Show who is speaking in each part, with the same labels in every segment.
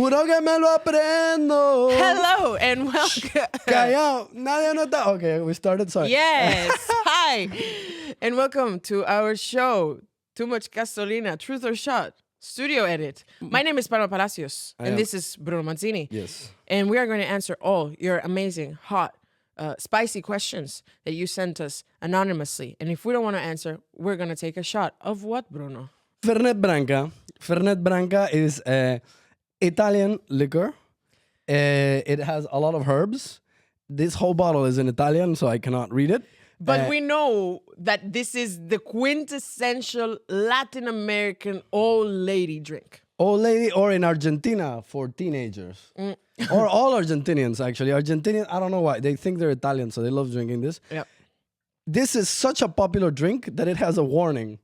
Speaker 1: Juro que me lo aprendo.
Speaker 2: Hello and welcome.
Speaker 1: Callao. Nadie nota. Okay, we started. Sorry.
Speaker 2: Yes. Hi. And welcome to our show, Too Much Gasolina, Truth or Shot, Studio Edit. My name is Pablo Palacios, and this is Bruno Mazzini.
Speaker 1: Yes.
Speaker 2: And we are going to answer all your amazing, hot, spicy questions that you sent us anonymously. And if we don't want to answer, we're going to take a shot of what, Bruno?
Speaker 1: Fernet Branca. Fernet Branca is a Italian liquor. It has a lot of herbs. This whole bottle is in Italian, so I cannot read it.
Speaker 2: But we know that this is the quintessential Latin American old lady drink.
Speaker 1: Old lady, or in Argentina for teenagers. Or all Argentinians, actually. Argentinians, I don't know why. They think they're Italian, so they love drinking this.
Speaker 2: Yep.
Speaker 1: This is such a popular drink that it has a warning.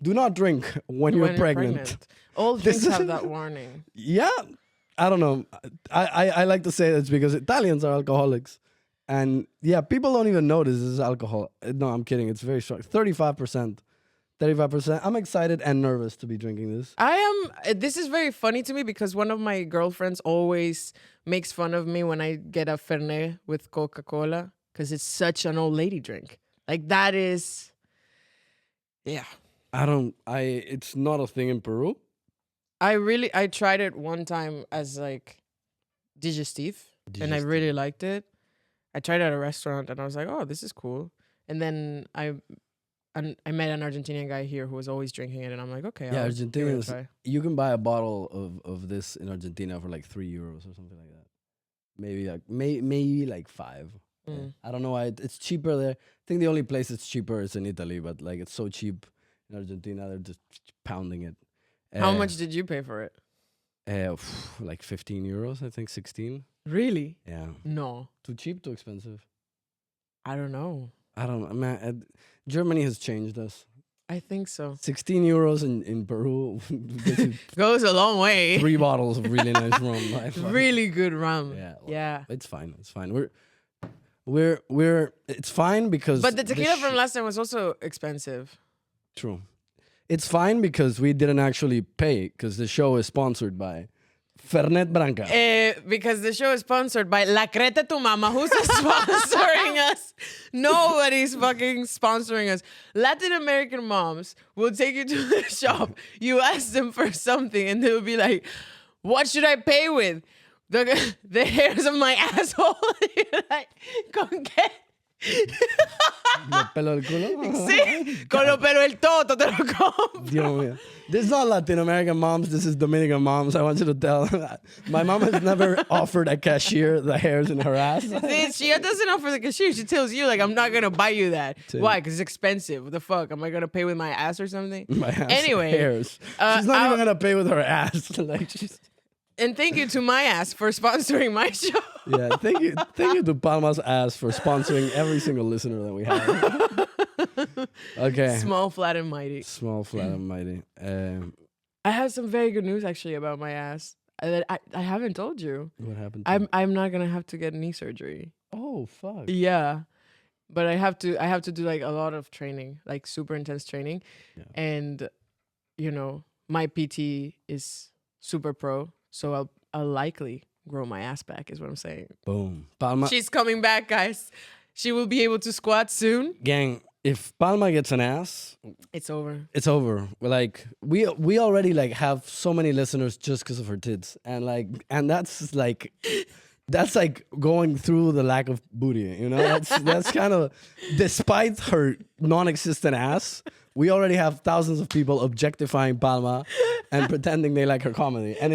Speaker 1: Do not drink when you're pregnant.
Speaker 2: All drinks have that warning.
Speaker 1: Yeah. I don't know. I like to say it's because Italians are alcoholics. And yeah, people don't even notice this is alcohol. No, I'm kidding. It's very strong. 35%. 35%. I'm excited and nervous to be drinking this.
Speaker 2: This is very funny to me because one of my girlfriends always makes fun of me when I get a Fernet with Coca-Cola because it's such an old lady drink. Like that is, yeah.
Speaker 1: It's not a thing in Peru.
Speaker 2: I tried it one time as like digestif, and I really liked it. I tried it at a restaurant and I was like, oh, this is cool. And then I met an Argentinian guy here who was always drinking it, and I'm like, okay,
Speaker 1: yeah,
Speaker 2: I'll give it a
Speaker 1: Argentinians.
Speaker 2: try.
Speaker 1: You can buy a bottle of this in Argentina for like €3 or something like that. Maybe like 5. I don't know why it's cheaper there. I think the only place it's cheaper is in Italy, but like it's so cheap in Argentina, they're just pounding it.
Speaker 2: How much did you pay for it?
Speaker 1: Like €15, I think 16.
Speaker 2: Really?
Speaker 1: Yeah.
Speaker 2: No.
Speaker 1: Too cheap, too expensive.
Speaker 2: I don't know.
Speaker 1: I don't know, man. Germany has changed us.
Speaker 2: I think so.
Speaker 1: €16 in Peru gets you
Speaker 2: Goes a long way.
Speaker 1: 3 bottles of really nice rum. Like,
Speaker 2: Really good rum.
Speaker 1: Yeah. Well,
Speaker 2: Yeah.
Speaker 1: It's fine. It's fine. It's fine because.
Speaker 2: But the tequila from last time was also expensive.
Speaker 1: True. It's fine because we didn't actually pay because the show is sponsored by Fernet Branca.
Speaker 2: Because the show is sponsored by La Creta Tu Mama, who's sponsoring us. Nobody's fucking sponsoring us. Latin American moms will take you to the shop. You ask them for something, and they'll be like, "What should I pay with? The hairs of my asshole." You're like, ¿con qué?
Speaker 1: ¿El pelo del culo?
Speaker 2: Sí, con lo pelo el toto te lo compro.
Speaker 1: Dios mío. This is not Latin American moms. This is Dominican moms. I want you to tell. My mom has never offered a cashier the hairs in her ass.
Speaker 2: See, she doesn't offer the cashier. She tells you, like, I'm not going to buy you that. Why? Because it's expensive. What the fuck? Am I going to pay with my ass or something?
Speaker 1: My ass
Speaker 2: Anyway.
Speaker 1: hairs. She's not even going to pay with her ass. Like she's...
Speaker 2: And thank you to my ass for sponsoring my show.
Speaker 1: Yeah, thank you to Palma's ass for sponsoring every single listener that we have. Okay.
Speaker 2: Small, flat, and mighty.
Speaker 1: Small, flat, and mighty.
Speaker 2: I have some very good news actually about my ass that I haven't told you.
Speaker 1: What happened?
Speaker 2: I'm not gonna have to get knee surgery.
Speaker 1: Oh fuck.
Speaker 2: Yeah, but I have to do like a lot of training, like super intense training, and you know my PT is super pro. So I'll likely grow my ass back, is what I'm saying.
Speaker 1: Boom. Palma.
Speaker 2: She's coming back, guys. She will be able to squat soon.
Speaker 1: Gang, if Palma gets an ass,
Speaker 2: it's over.
Speaker 1: It's over. Like we already like have so many listeners just because of her tits, and that's like going through the lack of booty. You know, that's kind of despite her non-existent ass. We already have thousands of people objectifying Palma and pretending they like her comedy. And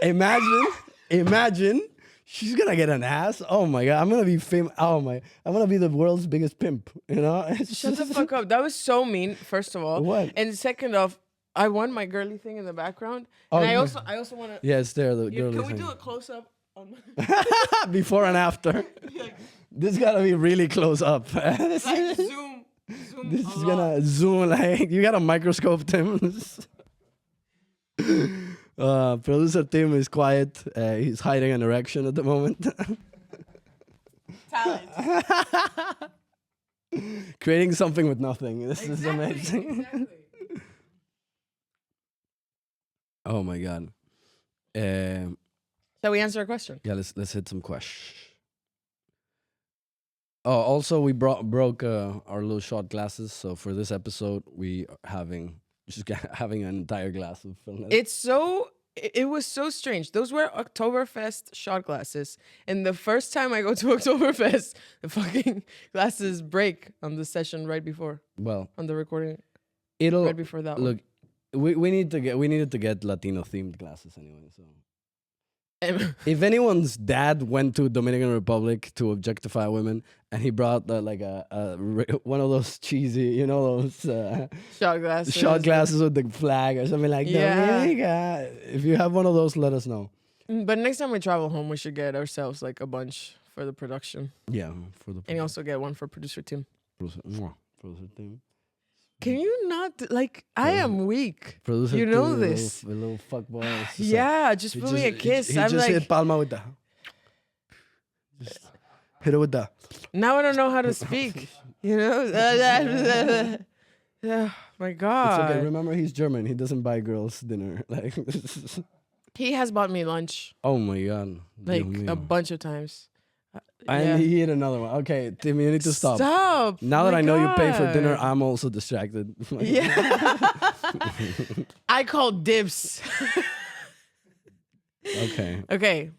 Speaker 1: imagine she's gonna get an ass. Oh my god, I'm gonna be famous. I'm gonna be the world's biggest pimp. You know?
Speaker 2: Shut the fuck up. That was so mean. First of all,
Speaker 1: what?
Speaker 2: And second off, I want my girly thing in the background. And I also want to.
Speaker 1: Yeah, it's there. The girly
Speaker 2: Can
Speaker 1: thing.
Speaker 2: we do a close up on
Speaker 1: before and after? This gotta be really close up.
Speaker 2: Like zoom.
Speaker 1: This is gonna zoom like you got a microscope, Tim. Producer Tim is quiet. He's hiding an erection at the moment.
Speaker 2: Talent.
Speaker 1: Creating something with nothing. This is amazing.
Speaker 2: Exactly.
Speaker 1: Oh my god.
Speaker 2: Shall we answer a question?
Speaker 1: Yeah, let's hit some questions. Oh, also we broke our little shot glasses, so for this episode we are having an entire glass of Finland.
Speaker 2: It was so strange. Those were Oktoberfest shot glasses. And the first time I go to Oktoberfest, the fucking glasses break on the session right before.
Speaker 1: Well,
Speaker 2: on the recording.
Speaker 1: It'll
Speaker 2: right before that
Speaker 1: look. We needed to get Latino themed glasses anyway. So if anyone's dad went to Dominican Republic to objectify women and he brought one of those cheesy, those
Speaker 2: shot glasses
Speaker 1: with the flag or something like that. If you have one of those, let us know.
Speaker 2: But next time we travel home, we should get ourselves like a bunch for the production.
Speaker 1: Yeah, for the.
Speaker 2: And you also get one for producer Tim.
Speaker 1: Producer Tim.
Speaker 2: Can you not I am weak.
Speaker 1: Producer
Speaker 2: you know
Speaker 1: Tim,
Speaker 2: this.
Speaker 1: A little fuck boy.
Speaker 2: Just put me a kiss.
Speaker 1: He just hit Palma with that. Just hit it with that.
Speaker 2: Now I don't know how to speak. Oh my God.
Speaker 1: It's okay. Remember, he's German. He doesn't buy girls dinner.
Speaker 2: He has bought me lunch.
Speaker 1: Oh my God.
Speaker 2: A bunch of times.
Speaker 1: And he ate another one. Okay, Tim, you need to stop.
Speaker 2: Stop.
Speaker 1: Now that I know you pay for dinner, I'm also distracted.
Speaker 2: Yeah. I called dibs.
Speaker 1: Okay. I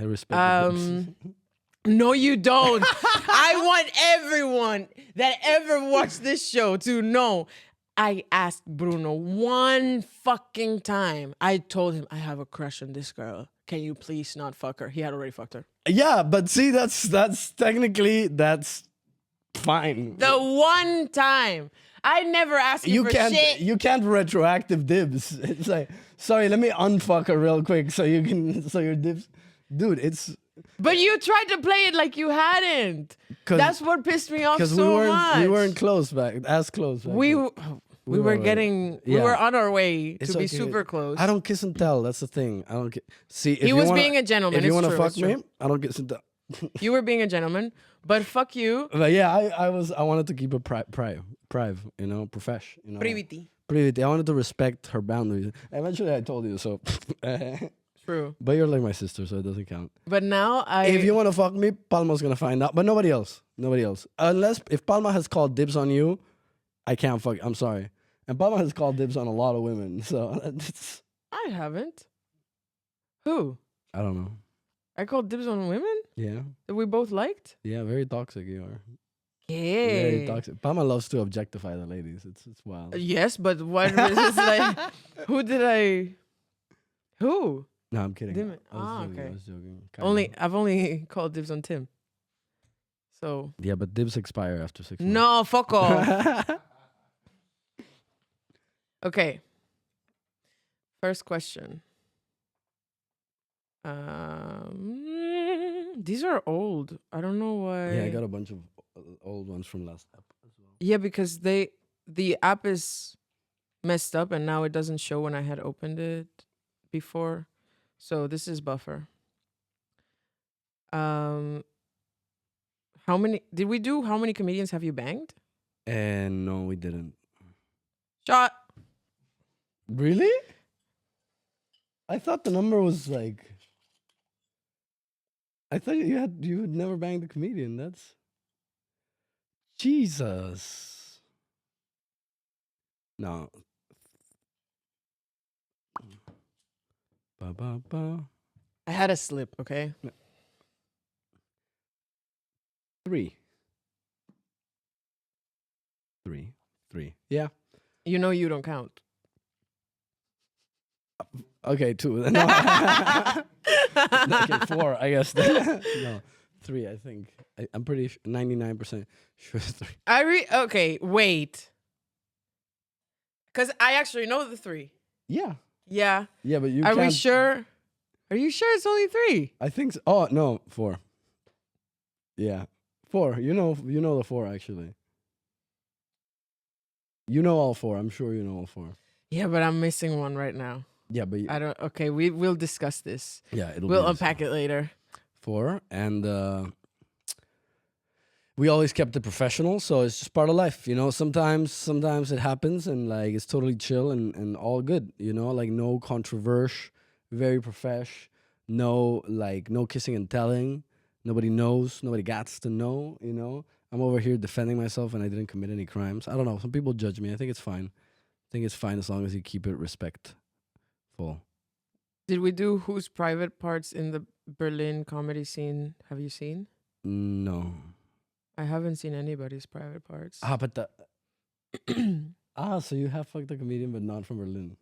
Speaker 1: respect dibs.
Speaker 2: No, you don't. I want everyone that ever watched this show to know. I asked Bruno one fucking time. I told him I have a crush on this girl. Can you please not fuck her? He had already fucked her.
Speaker 1: Yeah, but see, that's technically fine.
Speaker 2: The one time. I never asked you for shit.
Speaker 1: You can't retroactive dibs. It's like, sorry, let me unfuck her real quick so your dibs. Dude, it's.
Speaker 2: But you tried to play it like you hadn't. That's what pissed me off so much.
Speaker 1: We weren't close back.
Speaker 2: We were on our way to be super close.
Speaker 1: I don't kiss and tell. That's the thing. I don't see.
Speaker 2: He was being a gentleman.
Speaker 1: If you want to fuck me, I don't kiss and tell.
Speaker 2: You were being a gentleman, but fuck you.
Speaker 1: But yeah, I wanted to keep it profesh, Privity. I wanted to respect her boundaries. Eventually, I told you so.
Speaker 2: True.
Speaker 1: But you're like my sister, so it doesn't count.
Speaker 2: But now
Speaker 1: if you want to fuck me, Palma's gonna find out. But nobody else. Unless if Palma has called dibs on you, I can't fuck. I'm sorry. And Palma has called dibs on a lot of women, so
Speaker 2: I haven't. Who?
Speaker 1: I don't know.
Speaker 2: I called dibs on women?
Speaker 1: Yeah.
Speaker 2: That we both liked?
Speaker 1: Yeah, very toxic you are.
Speaker 2: Yeah.
Speaker 1: Very toxic. Palma loves to objectify the ladies. It's wild.
Speaker 2: Yes, but what is this like? Who?
Speaker 1: No, I'm kidding.
Speaker 2: Okay.
Speaker 1: I was joking.
Speaker 2: I've only called dibs on Tim. So.
Speaker 1: Yeah, but dibs expire after 6 months.
Speaker 2: No, fuck off. Okay. First question. These are old. I don't know why.
Speaker 1: Yeah, I got a bunch of old ones from last app as well.
Speaker 2: Yeah, because the app is messed up and now it doesn't show when I had opened it before. So this is buffer. How many comedians have you banged?
Speaker 1: And no, we didn't.
Speaker 2: Shot.
Speaker 1: Really? I thought the number was like. I thought you had never banged a comedian. That's Jesus. No. Ba, ba, ba.
Speaker 2: I had a slip, okay?
Speaker 1: 3. Yeah.
Speaker 2: You know you don't count.
Speaker 1: Okay, 2. No. Okay, 4, I guess. No, 3, I think. I'm pretty 99% sure 3.
Speaker 2: Okay, wait. Because I actually know the 3.
Speaker 1: Yeah.
Speaker 2: Yeah.
Speaker 1: Yeah, but you
Speaker 2: Are
Speaker 1: can't.
Speaker 2: we sure? Are you sure it's only 3?
Speaker 1: I think so. Oh, no, 4. Yeah. 4. You know the 4, actually. You know all 4. I'm sure you know all 4.
Speaker 2: Yeah, but I'm missing one right now.
Speaker 1: Yeah, but
Speaker 2: I don't. Okay, we'll discuss this.
Speaker 1: Yeah,
Speaker 2: we'll unpack it later.
Speaker 1: 4, and we always kept it professional, so it's just part of life, Sometimes it happens, and like it's totally chill and all good, like no controversy, very profesh. No, like no kissing and telling. Nobody knows. Nobody gets to know. You know, I'm over here defending myself, and I didn't commit any crimes. I don't know. Some people judge me. I think it's fine. I think it's fine as long as you keep it respectful.
Speaker 2: Did we do whose private parts in the Berlin comedy scene have you seen?
Speaker 1: No.
Speaker 2: I haven't seen anybody's private parts.
Speaker 1: But the so you have fucked a comedian, but not from Berlin.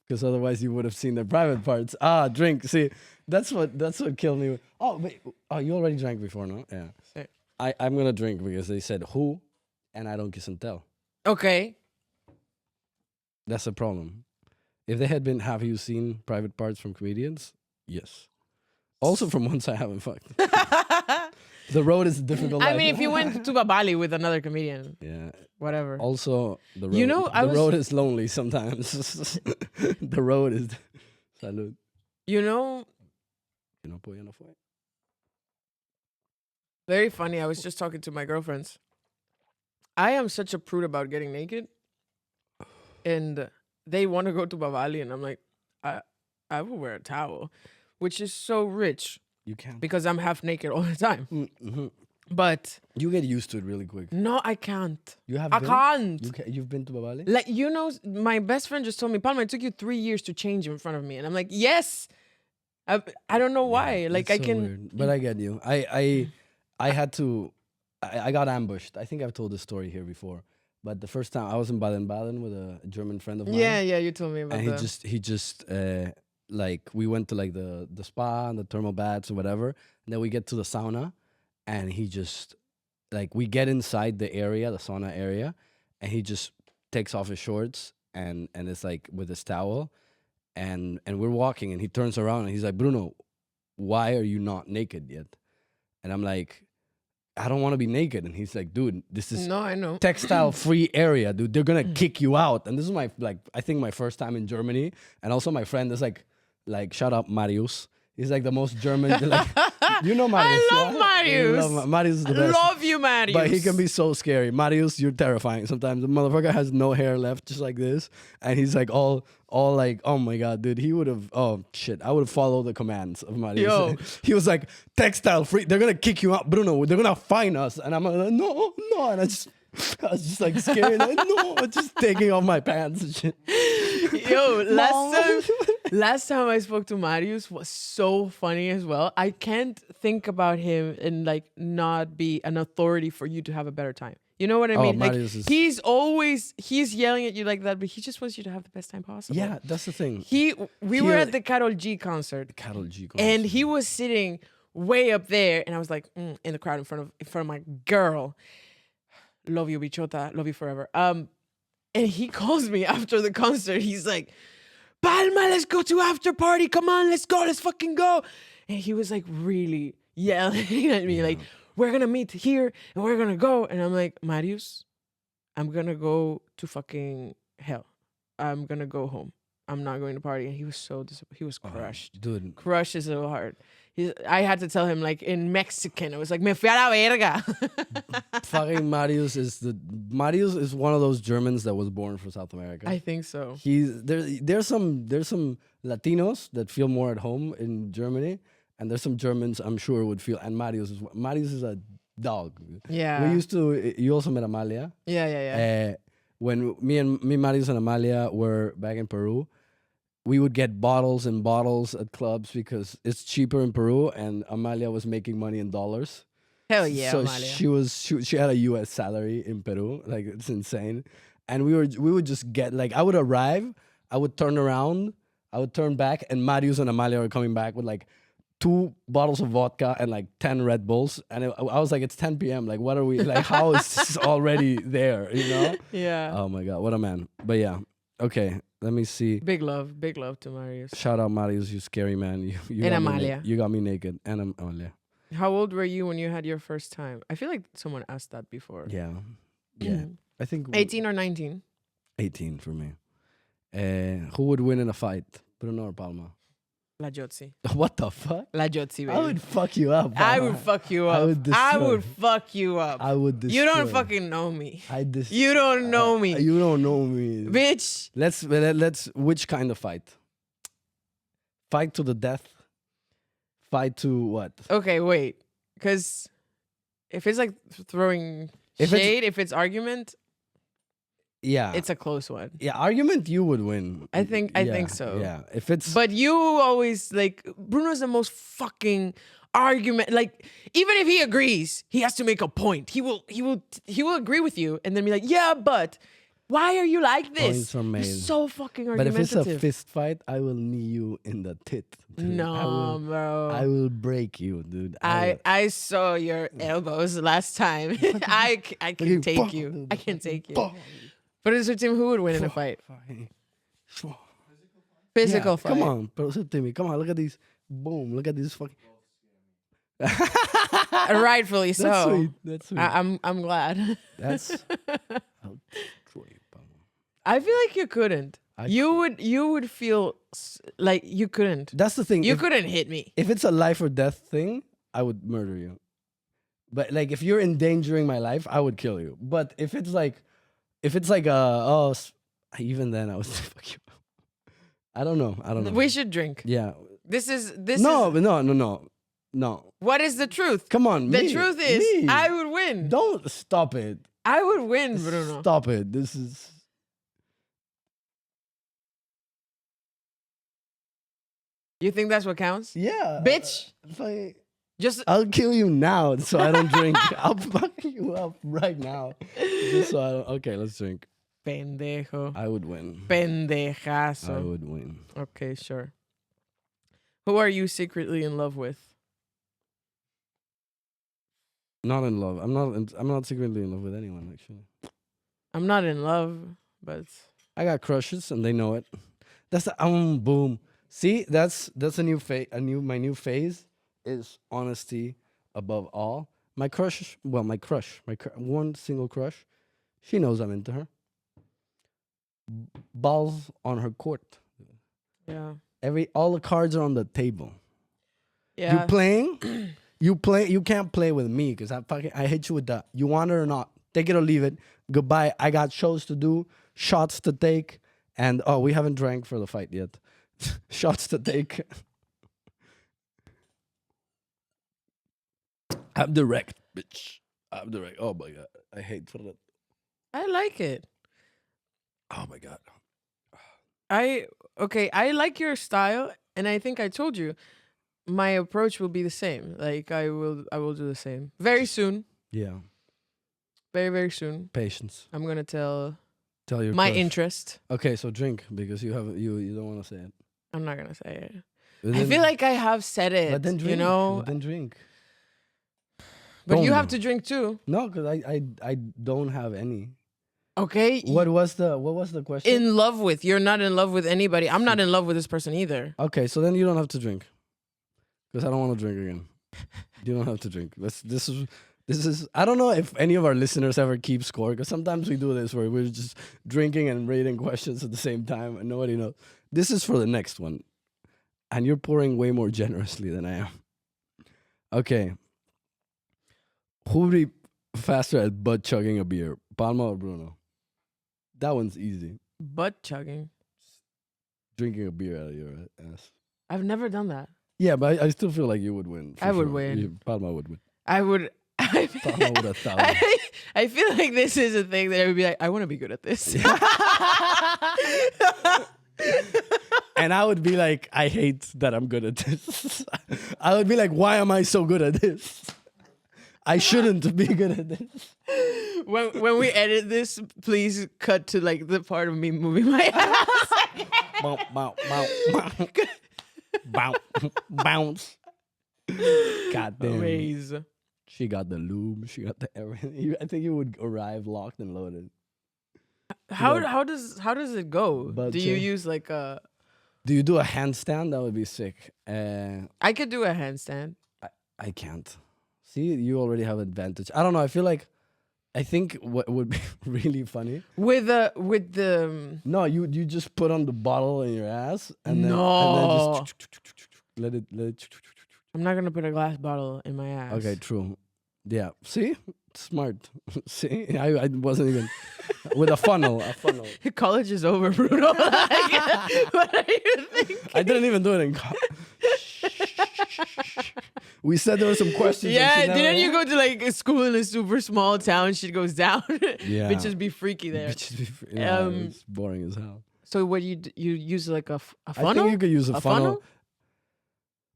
Speaker 1: Because otherwise you would have seen their private parts. Drink. See, that's what killed me. Oh, wait. Oh, you already drank before, no? Yeah.
Speaker 2: Sick.
Speaker 1: I'm gonna drink because they said who, and I don't kiss and tell.
Speaker 2: Okay.
Speaker 1: That's the problem. If they had been, have you seen private parts from comedians? Yes. Also from ones I haven't fucked. The road is a difficult.
Speaker 2: I
Speaker 1: life.
Speaker 2: mean, if you went to Bali with another comedian,
Speaker 1: yeah.
Speaker 2: whatever.
Speaker 1: Also, the road.
Speaker 2: You know,
Speaker 1: the road is lonely sometimes. The road is. Salud.
Speaker 2: You know, very funny. I was just talking to my girlfriends. I am such a prude about getting naked, and they want to go to Bali, and I'm like, I will wear a towel, which is so rich.
Speaker 1: You can.
Speaker 2: Because I'm half naked all the time.
Speaker 1: Mm-hmm.
Speaker 2: But
Speaker 1: you get used to it really quick.
Speaker 2: No, I can't.
Speaker 1: You have.
Speaker 2: I can't.
Speaker 1: You've been to Bali?
Speaker 2: Like, you know, my best friend just told me, Palma, it took you 3 years to change in front of me, and I'm like, yes. I don't know why.
Speaker 1: Yeah,
Speaker 2: like,
Speaker 1: I
Speaker 2: can.
Speaker 1: Weird. But I get you. I had to. I got ambushed. I think I've told this story here before. But the first time I was in Baden-Baden with a German friend of mine.
Speaker 2: Yeah, you told me about
Speaker 1: that.
Speaker 2: And
Speaker 1: he just like we went to like the spa and the thermal baths and whatever. And then we get to the sauna, and he just like we get inside the area, the sauna area, and he just takes off his shorts and it's like with his towel, and we're walking, and he turns around and he's like, Bruno, why are you not naked yet? And I'm like, I don't want to be naked. And he's like, dude, this is
Speaker 2: I know.
Speaker 1: textile free area, dude. They're gonna kick you out. And this is my I think my first time in Germany. And also my friend is like shout out Marius. He's like the most German. Like, you know Marius.
Speaker 2: I love Marius.
Speaker 1: Marius is the best.
Speaker 2: Love you, Marius.
Speaker 1: But he can be so scary. Marius, you're terrifying sometimes. The motherfucker has no hair left, just like this. And he's like all like, oh my God, dude. He would have, oh shit. I would have followed the commands of Marius.
Speaker 2: Yo.
Speaker 1: He was like, textile free. They're going to kick you out, Bruno. They're going to fine us. And I'm like, no. And I was just like scared. Like, no, I'm just taking off my pants and shit.
Speaker 2: Yo, last time I spoke to Marius was so funny as well. I can't think about him and like not be an authority for you to have a better time. You know what I mean? Like, he's yelling at you like that, but he just wants you to have the best time possible.
Speaker 1: Yeah, that's the thing.
Speaker 2: We were at the Karol G concert. And he was sitting way up there, and I was like in the crowd in front of my girl. Love you, bichota. Love you forever. And he calls me after the concert. He's like, Palma, let's go to after party. Come on, let's go. Let's fucking go. And he was like really yelling at me, like, we're going to meet here and we're going to go. And I'm like, Marius, I'm going to go to fucking hell. I'm going to go home. I'm not going to party. And he was he was crushed.
Speaker 1: Dude.
Speaker 2: Crushed is so hard. I had to tell him like in Mexican. It was like, me fui a la verga.
Speaker 1: Fucking Marius is one of those Germans that was born for South America.
Speaker 2: I think so.
Speaker 1: There's some Latinos that feel more at home in Germany, and there's some Germans I'm sure would feel. And Marius is a dog.
Speaker 2: Yeah.
Speaker 1: You also met Amalia.
Speaker 2: Yeah.
Speaker 1: When me, Marius, and Amalia were back in Peru, we would get bottles and bottles at clubs because it's cheaper in Peru, and Amalia was making money in dollars.
Speaker 2: Hell yeah,
Speaker 1: so
Speaker 2: Amalia.
Speaker 1: she had a U.S. salary in Peru, like it's insane. And we would just get like I would arrive, I would turn around, I would turn back, and Marius and Amalia were coming back with like 2 bottles of vodka and like 10 Red Bulls, and I was like, it's 10 p.m. Like, what are we like? How is this already there? You know?
Speaker 2: Yeah.
Speaker 1: Oh my God, what a man! But yeah, okay. Let me see.
Speaker 2: Big love to Marius.
Speaker 1: Shout out Marius, you scary man. You
Speaker 2: and Amalia.
Speaker 1: You got me naked. And Amalia.
Speaker 2: How old were you when you had your first time? I feel like someone asked that before.
Speaker 1: Yeah. I think
Speaker 2: 18 or 19?
Speaker 1: 18 for me. Who would win in a fight? Bruno or Palma?
Speaker 2: La Jotzi.
Speaker 1: What the fuck?
Speaker 2: La Jotzi, baby.
Speaker 1: I would fuck you up. Palma.
Speaker 2: I would fuck you up. I would fuck you up.
Speaker 1: I would destroy.
Speaker 2: You don't fucking know me.
Speaker 1: You
Speaker 2: don't know me.
Speaker 1: You don't know me.
Speaker 2: Bitch.
Speaker 1: Let's which kind of fight? Fight to the death. Fight to what?
Speaker 2: Okay, wait. Because if it's like throwing shade, if it's argument,
Speaker 1: Yeah.
Speaker 2: it's a close one.
Speaker 1: Yeah, argument you would win.
Speaker 2: I think so.
Speaker 1: Yeah. If it's
Speaker 2: But you always like Bruno's the most fucking argument. Like even if he agrees, he has to make a point. He will agree with you and then be like, yeah, but why are you like this?
Speaker 1: Points are made.
Speaker 2: You're so fucking
Speaker 1: But if
Speaker 2: argumentative.
Speaker 1: it's a fist fight, I will knee you in the tit. Dude.
Speaker 2: No, bro.
Speaker 1: I will break you, dude.
Speaker 2: I saw your elbows last time. I can take you. I can take you. But it's a team who would win in a fight. Physical fight.
Speaker 1: Come on, pero Timmy. Come on, look at these. Boom, look at these fucking.
Speaker 2: Rightfully so.
Speaker 1: That's sweet. That's sweet.
Speaker 2: I'm glad.
Speaker 1: That's.
Speaker 2: I feel like you couldn't. You would feel like you couldn't.
Speaker 1: That's the thing.
Speaker 2: You couldn't hit me.
Speaker 1: If it's a life or death thing, I would murder you. But like, if you're endangering my life, I would kill you. But if it's like even then I would say fuck you. I don't know.
Speaker 2: We should drink.
Speaker 1: Yeah.
Speaker 2: This is.
Speaker 1: No.
Speaker 2: What is the truth?
Speaker 1: Come on.
Speaker 2: The truth is, I would win.
Speaker 1: Don't stop it.
Speaker 2: I would win, Bruno.
Speaker 1: Stop it. This is.
Speaker 2: You think that's what counts?
Speaker 1: Yeah.
Speaker 2: Bitch. Just.
Speaker 1: I'll kill you now so I don't drink. I'll fuck you up right now. Just so I don't. Okay, let's drink.
Speaker 2: Pendejo.
Speaker 1: I would win.
Speaker 2: Pendejazo.
Speaker 1: I would win.
Speaker 2: Okay, sure. Who are you secretly in love with?
Speaker 1: Not in love. I'm not secretly in love with anyone, actually.
Speaker 2: I'm not in love, but
Speaker 1: I got crushes and they know it. That's the boom. See, that's a new phase. My new phase is honesty above all. My one single crush, she knows I'm into her. Balls on her court.
Speaker 2: yeah.
Speaker 1: All the cards are on the table.
Speaker 2: Yeah.
Speaker 1: You playing? You can't play with me because I hit you with that. You want it or not? Take it or leave it. Goodbye. I got shows to do, shots to take, and we haven't drank for the fight yet. Shots to take. I'm direct, bitch. I'm direct. Oh my god, I hate for that.
Speaker 2: I like it.
Speaker 1: Oh my god.
Speaker 2: I like your style, and I think I told you my approach will be the same. Like I will do the same very soon.
Speaker 1: Yeah.
Speaker 2: Very, very soon.
Speaker 1: Patience.
Speaker 2: I'm gonna tell
Speaker 1: your
Speaker 2: my
Speaker 1: crush.
Speaker 2: interest.
Speaker 1: Okay, so drink because you don't want to say it.
Speaker 2: I'm not gonna say it.
Speaker 1: But
Speaker 2: I feel like I have said it.
Speaker 1: But then drink.
Speaker 2: You know.
Speaker 1: But then drink.
Speaker 2: But you have to drink too.
Speaker 1: No, because I don't have any.
Speaker 2: Okay.
Speaker 1: What was the question?
Speaker 2: In love with. You're not in love with anybody. I'm not in love with this person either.
Speaker 1: Okay, so then you don't have to drink. Because I don't want to drink again. You don't have to drink. This is I don't know if any of our listeners ever keep score, because sometimes we do this where we're just drinking and reading questions at the same time and nobody knows. This is for the next one. And you're pouring way more generously than I am. Okay. Who would be faster at butt chugging a beer? Palma or Bruno? That one's easy.
Speaker 2: Butt chugging.
Speaker 1: Drinking a beer out of your ass.
Speaker 2: I've never done that.
Speaker 1: Yeah, but I still feel like you would win.
Speaker 2: I would win.
Speaker 1: Palma would win.
Speaker 2: I would.
Speaker 1: Palma would 1,000.
Speaker 2: I feel like this is a thing that I would be like, I want to be good at this.
Speaker 1: And I would be like, I hate that I'm good at this. I would be like, why am I so good at this? I shouldn't be good at this.
Speaker 2: When we edit this, please cut to like the part of me moving my ass.
Speaker 1: Bounce, bounce, bounce, bounce, bounce. Goddamn.
Speaker 2: Raise.
Speaker 1: She got the lube. She got the everything. I think you would arrive locked and loaded.
Speaker 2: How does it go?
Speaker 1: But,
Speaker 2: do you use like a?
Speaker 1: Do you do a handstand? That would be sick.
Speaker 2: I could do a handstand.
Speaker 1: I can't. See, you already have advantage. I don't know. I think what would be really funny
Speaker 2: with the.
Speaker 1: No, you just put on the bottle in your ass and then just let it.
Speaker 2: I'm not gonna put a glass bottle in my ass.
Speaker 1: Okay, true. Yeah. See, smart. See, I wasn't even with a funnel. A funnel.
Speaker 2: College is over, Bruno. Like, what are you thinking?
Speaker 1: I didn't even do it in college. We said there were some questions.
Speaker 2: Yeah, didn't you go to like a school in a super small town? Shit goes down.
Speaker 1: Yeah.
Speaker 2: Bitches be freaky there.
Speaker 1: It's boring as hell.
Speaker 2: So what you use like a funnel?
Speaker 1: I think you could use a funnel.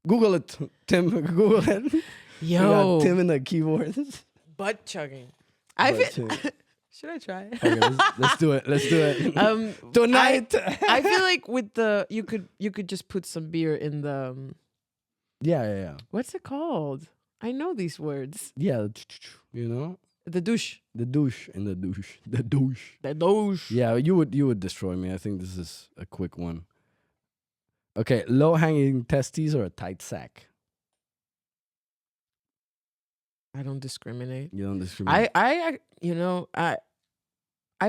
Speaker 1: Google it, Tim. Google it.
Speaker 2: Yo,
Speaker 1: Tim in the keyboard.
Speaker 2: butt chugging. Should I try?
Speaker 1: Okay, let's do it. Let's do it. Tonight.
Speaker 2: I feel like with the you could just put some beer in the.
Speaker 1: Yeah.
Speaker 2: What's it called? I know these words.
Speaker 1: Yeah, you know.
Speaker 2: The douche.
Speaker 1: The douche in the douche. The douche.
Speaker 2: The douche.
Speaker 1: Yeah, you would destroy me. I think this is a quick one. Okay, low hanging testes or a tight sack?
Speaker 2: I don't discriminate.
Speaker 1: You don't discriminate.
Speaker 2: I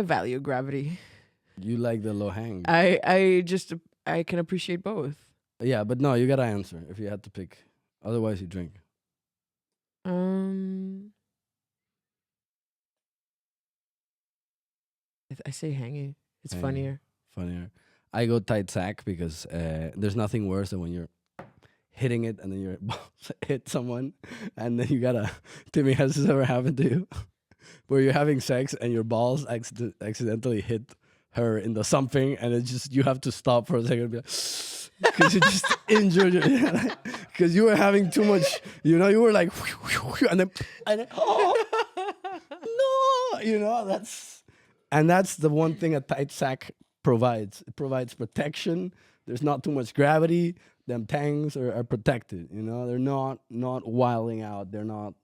Speaker 2: value gravity.
Speaker 1: You like the low hang.
Speaker 2: I can appreciate both.
Speaker 1: Yeah, but no, you gotta answer if you had to pick. Otherwise, you drink.
Speaker 2: I say hanging. It's
Speaker 1: Hanging.
Speaker 2: funnier.
Speaker 1: I go tight sack because there's nothing worse than when you're hitting it and then your balls hit someone and then you gotta. Timmy, has this ever happened to you? Where you're having sex and your balls accidentally hit her in the something and it's just you have to stop for a second and be like, because you just injured because you were having too much, you were like and then oh no, that's the one thing a tight sack provides. It provides protection. There's not too much gravity. Them tangs are protected, they're not wilding out, they're not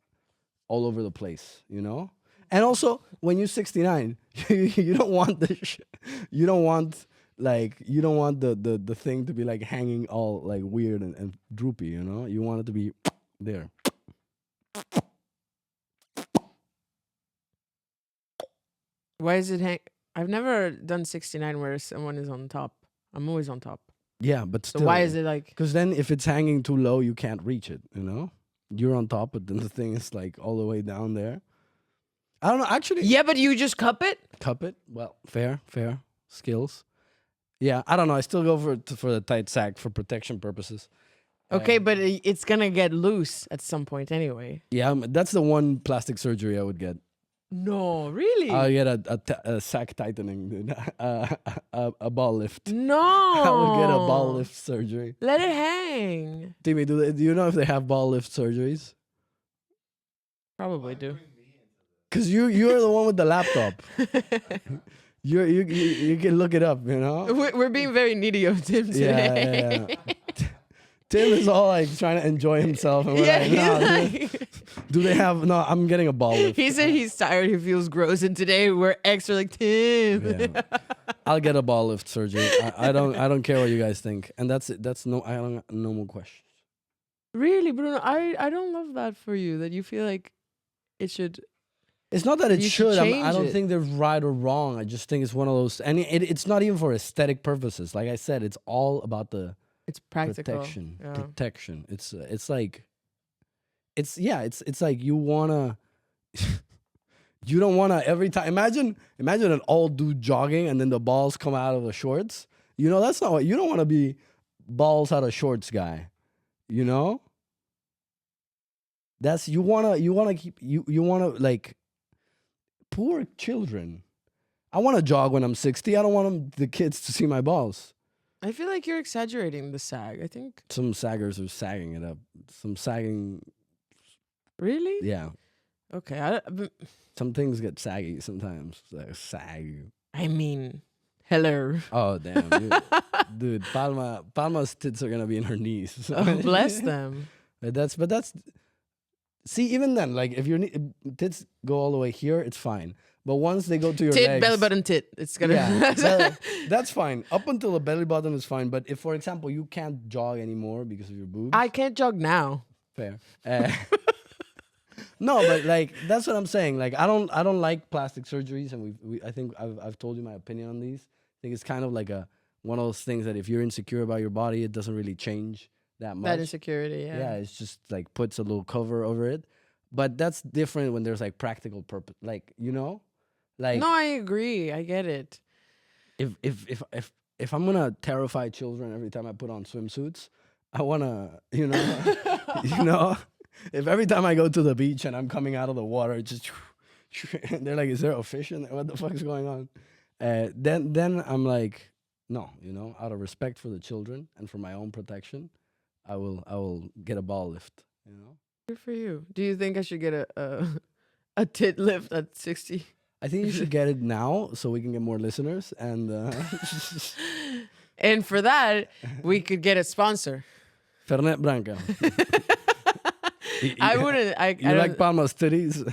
Speaker 1: all over the place, and also when you're 69 you don't want you don't want the thing to be like hanging all like weird and droopy, you want it to be there.
Speaker 2: Why is it hang? I've never done 69 where someone is on top. I'm always on top.
Speaker 1: Yeah, but still.
Speaker 2: So why is it like?
Speaker 1: Because then if it's hanging too low, you can't reach it, You're on top, but then the thing is like all the way down there. I don't know, actually.
Speaker 2: Yeah, but you just cup it?
Speaker 1: Cup it? Well, fair. Skills. Yeah, I don't know. I still go for the tight sack for protection purposes.
Speaker 2: Okay, but it's going to get loose at some point anyway.
Speaker 1: Yeah, that's the one plastic surgery I would get.
Speaker 2: No, really?
Speaker 1: I'll get a sack tightening, dude. A ball lift.
Speaker 2: No.
Speaker 1: I would get a ball lift surgery.
Speaker 2: Let it hang.
Speaker 1: Timmy, do you know if they have ball lift surgeries?
Speaker 2: Probably do.
Speaker 1: Because you're the one with the laptop. You can look it up,
Speaker 2: We're being very needy of Tim today.
Speaker 1: Yeah. Tim is all like trying to enjoy himself. And we're do they have? No, I'm getting a ball lift.
Speaker 2: He said he's tired. He feels gross. And today we're extra like, Tim.
Speaker 1: Yeah. I'll get a ball lift surgery. I don't care what you guys think. And that's it. I don't no more questions.
Speaker 2: Really, Bruno? I don't love that for you. That you feel like it should.
Speaker 1: It's not that it should. I don't
Speaker 2: it.
Speaker 1: think there's right or wrong. I just think it's one of those. And it's not even for aesthetic purposes. Like I said, it's all about the.
Speaker 2: It's practical.
Speaker 1: Protection. It's like, it's like you wanna, you don't wanna every time. Imagine an old dude jogging and then the balls come out of the shorts. That's not what you don't want to be. Balls out of shorts guy. That's you wanna keep you wanna like. Poor children. I want to jog when I'm 60. I don't want the kids to see my balls.
Speaker 2: I feel like you're exaggerating the sag. I think
Speaker 1: some saggers are sagging it up. Some sagging.
Speaker 2: Really?
Speaker 1: Yeah.
Speaker 2: Okay.
Speaker 1: Some things get saggy sometimes. Like sag.
Speaker 2: I mean, hello.
Speaker 1: Oh damn, dude. Palma's tits are gonna be in her knees.
Speaker 2: Oh, bless them.
Speaker 1: But that's. See, even then, like if your tits go all the way here, it's fine. But once they go to your legs,
Speaker 2: belly button, tit. It's gonna.
Speaker 1: Yeah, that's fine. Up until the belly button is fine. But if, for example, you can't jog anymore because of your boobs,
Speaker 2: I can't jog now.
Speaker 1: Fair. No, but like that's what I'm saying. Like I don't like plastic surgeries, and I think I've told you my opinion on these. I think it's kind of like one of those things that if you're insecure about your body, it doesn't really change that much.
Speaker 2: That insecurity, yeah.
Speaker 1: Yeah, it's just like puts a little cover over it. But that's different when there's like practical purpose, like like
Speaker 2: No, I agree. I get it.
Speaker 1: if I'm gonna terrify children every time I put on swimsuits, I wanna you know, if every time I go to the beach and I'm coming out of the water, it's just they're like, is there a fish in there? What the fuck is going on? Then I'm like, no, out of respect for the children and for my own protection, I will get a ball lift.
Speaker 2: Good for you. Do you think I should get a tit lift at 60?
Speaker 1: I think you should get it now so we can get more listeners and
Speaker 2: And for that, we could get a sponsor.
Speaker 1: Fernet Branca.
Speaker 2: I wouldn't. I
Speaker 1: You like Palma's titties?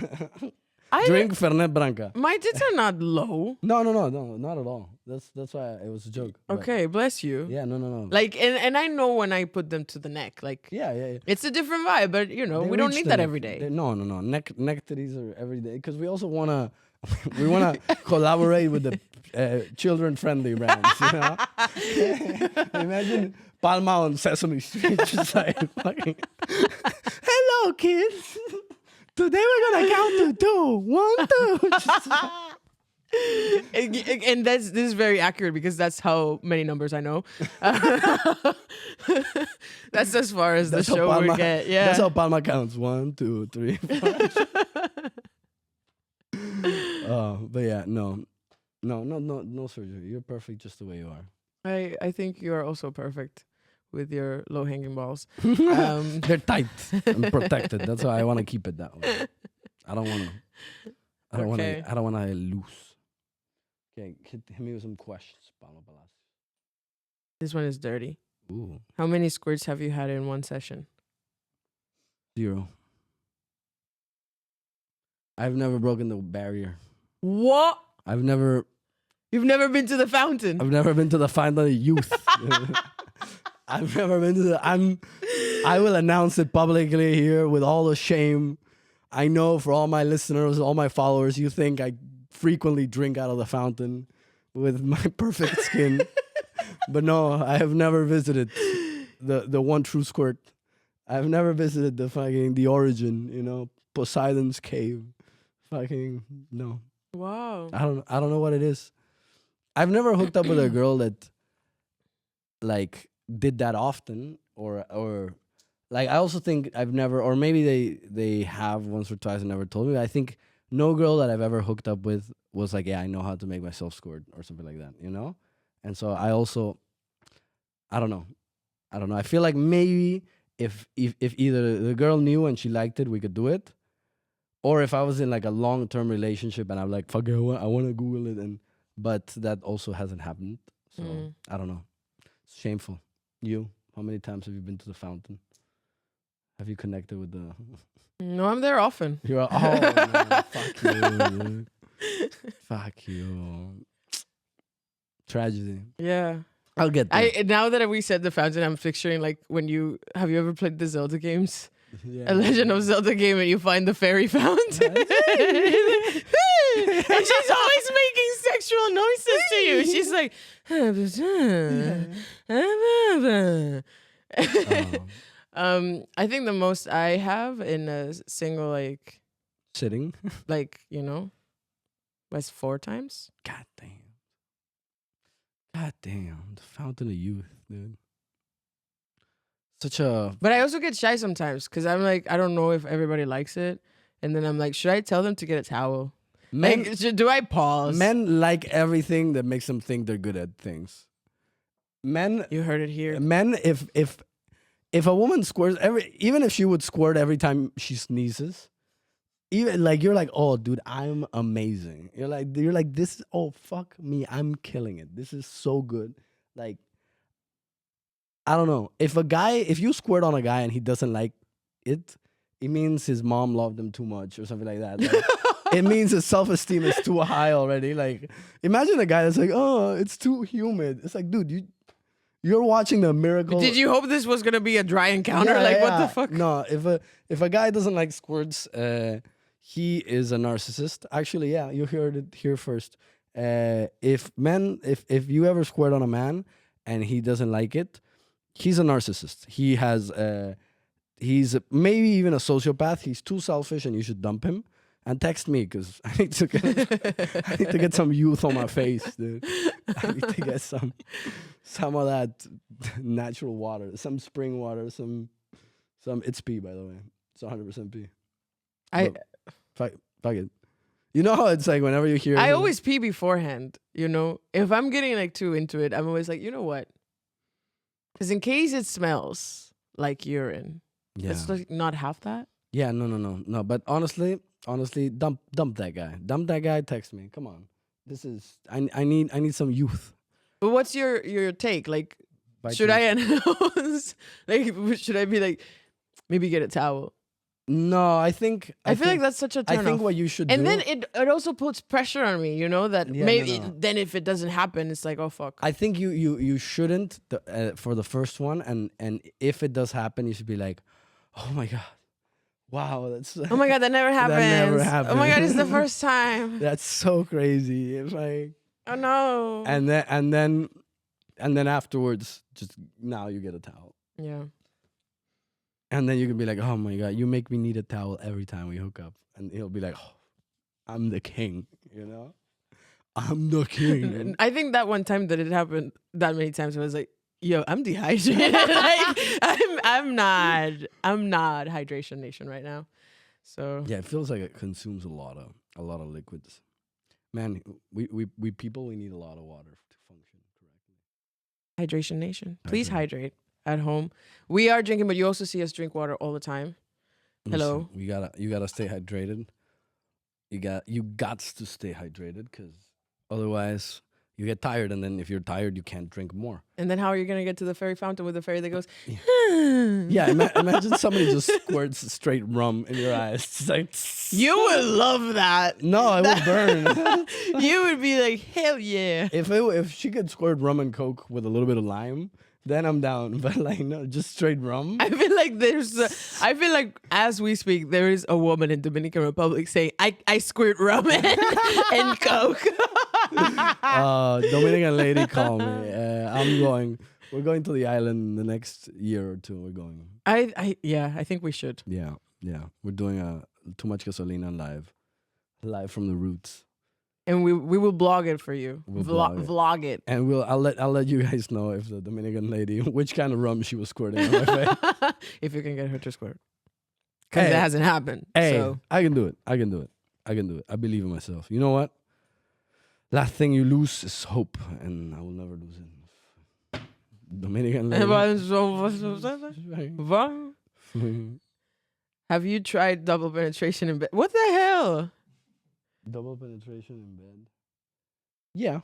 Speaker 1: Drink Fernet Branca.
Speaker 2: My tits are not low.
Speaker 1: No, not at all. That's why it was a joke. but-
Speaker 2: Okay, bless you.
Speaker 1: Yeah, no.
Speaker 2: Like, and I know when I put them to the neck, like,
Speaker 1: Yeah.
Speaker 2: it's a different vibe. But
Speaker 1: They
Speaker 2: we don't
Speaker 1: reach
Speaker 2: need
Speaker 1: the
Speaker 2: that
Speaker 1: neck.
Speaker 2: every day.
Speaker 1: No. Neck titties are every day because we also wanna collaborate with the children friendly brands. Imagine Palma on Sesame Street, just like fucking. Hello, kids. Today we're gonna count to 2. 1, 2.
Speaker 2: And this is very accurate because that's how many numbers I know. That's as far as the
Speaker 1: That's how
Speaker 2: show
Speaker 1: Palma-
Speaker 2: we get. Yeah.
Speaker 1: That's how Palma counts. 1, 2, 3, 4. But yeah, no surgery. You're perfect just the way you are.
Speaker 2: I think you are also perfect with your low hanging balls.
Speaker 1: They're tight and protected. That's why I want to keep it that way. I don't want to.
Speaker 2: Okay.
Speaker 1: I don't want to loose. Okay, hit me with some questions, Palma Palacios.
Speaker 2: This one is dirty.
Speaker 1: Ooh,
Speaker 2: How many squirts have you had in one session?
Speaker 1: 0. I've never broken the barrier.
Speaker 2: What?
Speaker 1: I've never
Speaker 2: You've never been to the fountain?
Speaker 1: been to the Fountain of Youth. I've never been to the. I will announce it publicly here with all the shame. I know for all my listeners, all my followers, you think I frequently drink out of the fountain with my perfect skin, but no, I have never visited the one true squirt. I've never visited the origin, Poseidon's cave. Fucking no.
Speaker 2: Wow.
Speaker 1: I don't know what it is. I've never hooked up with a girl that like did that often or like I also think I've never, or maybe they have once or twice and never told me. I think no girl that I've ever hooked up with was like, yeah, I know how to make myself squirt or something like that, And so I also I don't know. I feel like maybe if either the girl knew and she liked it, we could do it. Or if I was in like a long-term relationship and I'm like, fuck it, I want to Google it, but that also hasn't happened. So I don't know. It's shameful. You, how many times have you been to the fountain? Have you connected with the?
Speaker 2: No, I'm there often.
Speaker 1: You're no, fuck you, dude. Fuck you. Tragedy.
Speaker 2: Yeah.
Speaker 1: I'll get there.
Speaker 2: Now that we said the fountain, I'm picturing like have you ever played the Zelda games?
Speaker 1: Yeah.
Speaker 2: A Legend of Zelda game, and you find the fairy fountain. And she's always making sexual noises to you. She's like, I think the most I have in a single
Speaker 1: Sitting.
Speaker 2: was 4 times.
Speaker 1: God damn. The fountain of youth, dude.
Speaker 2: But I also get shy sometimes because I'm like, I don't know if everybody likes it. And then I'm like, should I tell them to get a towel?
Speaker 1: Men,
Speaker 2: Do I pause?
Speaker 1: Men like everything that makes them think they're good at things. Men,
Speaker 2: You heard it here.
Speaker 1: men, if a woman squirts even if she would squirt every time she sneezes, even like you're like, oh, dude, I'm amazing. You're like this. Oh, fuck me, I'm killing it. This is so good. Like, I don't know. If you squirt on a guy and he doesn't like it, it means his mom loved him too much or something like that. Like, it means his self-esteem is too high already. Like, imagine a guy that's like, oh, it's too humid. It's like, dude, you're watching the miracle.
Speaker 2: Did you hope this was gonna be a dry encounter?
Speaker 1: Yeah,
Speaker 2: What
Speaker 1: yeah.
Speaker 2: the fuck?
Speaker 1: No, if a guy doesn't like squirts, he is a narcissist. Actually, yeah, you heard it here first. If you ever squirt on a man and he doesn't like it, he's a narcissist. He has he's maybe even a sociopath. He's too selfish, and you should dump him. And text me because I need to get some youth on my face, dude. I need to get some of that natural water, some spring water, some. It's pee, by the way. It's 100% pee. Fuck it. You know how it's like whenever you hear.
Speaker 2: I always pee beforehand. You know, if I'm getting like too into it, I'm always like, you know what? Because in case it smells like urine, let's like not have that.
Speaker 1: Yeah, no. But honestly, dump that guy. Dump that guy. Text me. Come on. This is. I need some youth.
Speaker 2: But what's your take? Like, should I announce? Like, should I be like, maybe get a towel?
Speaker 1: No, I feel
Speaker 2: like that's such a turn
Speaker 1: I think
Speaker 2: off.
Speaker 1: what you should
Speaker 2: and
Speaker 1: do.
Speaker 2: then it also puts pressure on me, you know, that maybe then if it doesn't happen, it's like, oh fuck.
Speaker 1: I think you shouldn't for the first one, and if it does happen, you should be like, oh my god, wow, that's
Speaker 2: oh my god, that never happens.
Speaker 1: That never happened.
Speaker 2: Oh my god, it's the first time.
Speaker 1: That's so crazy. If I
Speaker 2: oh no.
Speaker 1: And then afterwards, just now you get a towel.
Speaker 2: Yeah.
Speaker 1: And then you can be like, oh my god, you make me need a towel every time we hook up. And he'll be like, oh, I'm the king, you know? I'm the king.
Speaker 2: I think that one time that it happened that many times, I was like, yo, I'm dehydrated. Like, I'm not hydration nation right now. So
Speaker 1: yeah, it feels like it consumes a lot of liquids. Man, we people, we need a lot of water to function correctly.
Speaker 2: Hydration nation. Please hydrate at home. We are drinking, but you also see us drink water all the time. Hello.
Speaker 1: Listen, you gotta stay hydrated. You got to stay hydrated because otherwise you get tired, and then if you're tired, you can't drink more.
Speaker 2: And then how are you gonna get to the fairy fountain with the fairy that goes?
Speaker 1: Yeah, imagine somebody just squirts straight rum in your eyes. It's like,
Speaker 2: you would love that.
Speaker 1: No, I would burn.
Speaker 2: You would be like, hell yeah.
Speaker 1: If she could squirt rum and Coke with a little bit of lime, then I'm down. But like, no, just straight rum.
Speaker 2: I feel like as we speak, there is a woman in Dominican Republic saying, I squirt rum and Coke.
Speaker 1: Dominican lady, call me. We're going to the island the next year or two. We're going.
Speaker 2: I think we should.
Speaker 1: Yeah. We're doing a Too Much Gasolina live from the roots.
Speaker 2: And we will blog it for you.
Speaker 1: We'll
Speaker 2: vlog it.
Speaker 1: And I'll let you guys know if the Dominican lady, which kind of rum she was squirting on my face.
Speaker 2: If you can get her to squirt. Because it hasn't happened.
Speaker 1: Hey,
Speaker 2: so.
Speaker 1: I can do it. I believe in myself. You know what? Last thing you lose is hope, and I will never lose it. Dominican lady.
Speaker 2: Have you tried double penetration in bed? What the hell?
Speaker 1: Double penetration in bed? Yeah.